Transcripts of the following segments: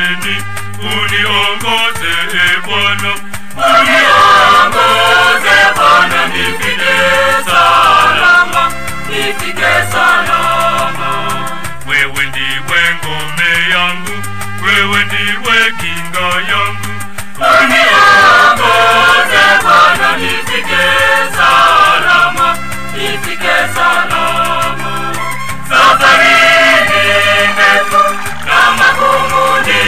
safarini, uniongoze Bwana. Uniongoze Bwana, nifike salama, nifike salama. Wewe ndiwe ngome yangu, wewe ndiwe kinga yangu. Uniongoze Bwana, nifike salama, nifike salama. Safari ni ndefu na magumu ni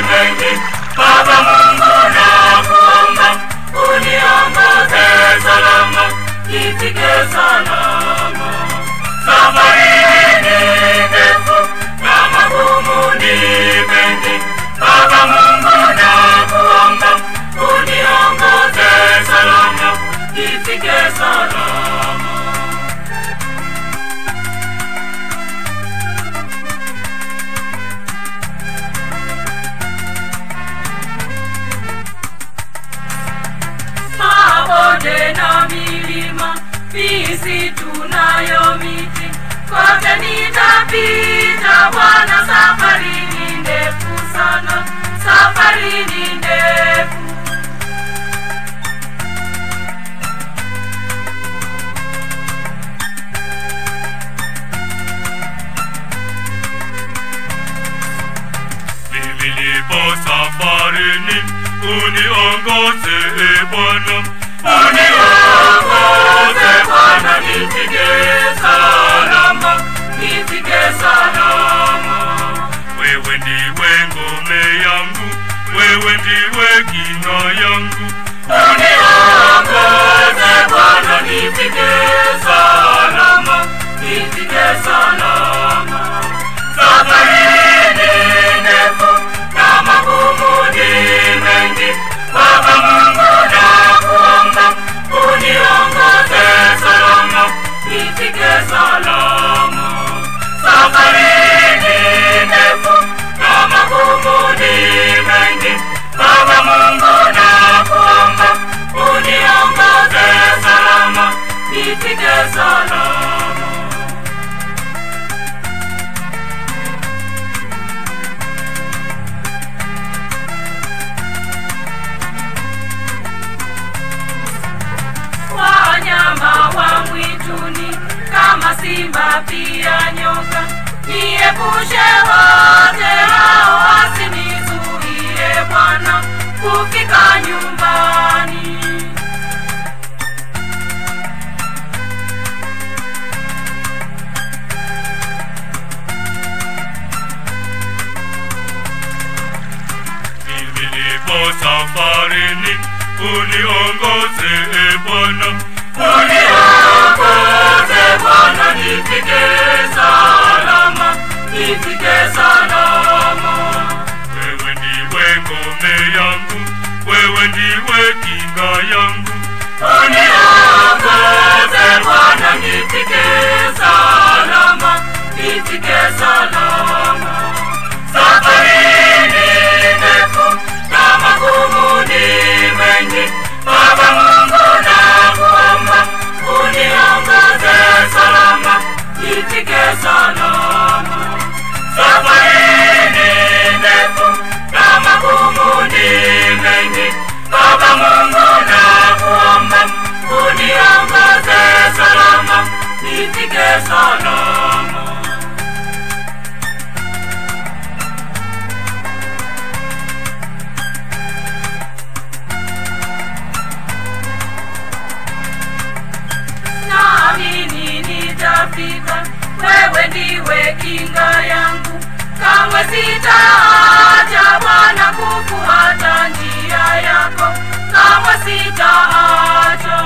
mengi, Baba Mungu nakuomba, uniongoze salama, nifike salama. Safari ni ndefu na magumu ni mengi, Baba Mungu nakuomba, uniongoze salama, nifike salama. Mabonde na milima, misitu nayo miti, kote nitapita Bwana. Safari ni ndefu sana, safari ni ndefu. Mimi nipo safarini, uniongoze Bwana. Uniongoze Bwana, nifike salama, nifike salama. Wewe ndiwe ngome yangu, wewe ndiwe kinga yangu. Uniongoze Bwana, nifike salama, nifike salama. Safari ni ndefu na magumu ni mengi, Baba Mungu nakuomba, uniongoze salama, nifike salama. Safari ni ndefu na magumu ni mengi, Baba Mungu nakuomba, uniongoze salama, nifike salama. Wanyama wa mwituni kama simba pia nyoka, niepushe wote hao, wasinizuie Bwana kufika nyumbani. Mimi nipo safarini, uniongoze Bwana. Uniongoze Bwana, nifike salama, nifike salama. Wewe ndiwe ngome yangu, wewe ndiwe kinga yangu. Uniongoze Bwana, nifike salama, nifike salama. Safari ni ndefu na magumu ni mengi, Baba Mungu nakuomba, uniongoze salama, nifike salama. Safari ni ndefu na magumu ni mengi, Baba Mungu nakuomba, uniongoze salama, nifike salama. Naamini nitafika, wewe ndiwe kinga yangu, kamwe sitaacha Bwana kufuata njia yako, kamwe sitaacha.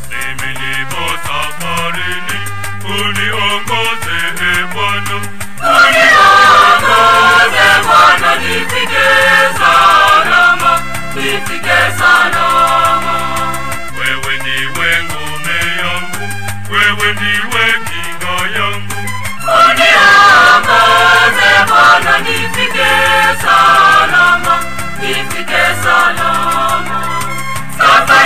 Mimi nipo safarini, uniongoze Bwana. Uniongoze Bwana, nifike salama, nifike salama. Wewe ndiwe ngome yangu, wewe ndiwe kinga yangu. Uniongoze Bwana, nifike salama, nifike salama. Baba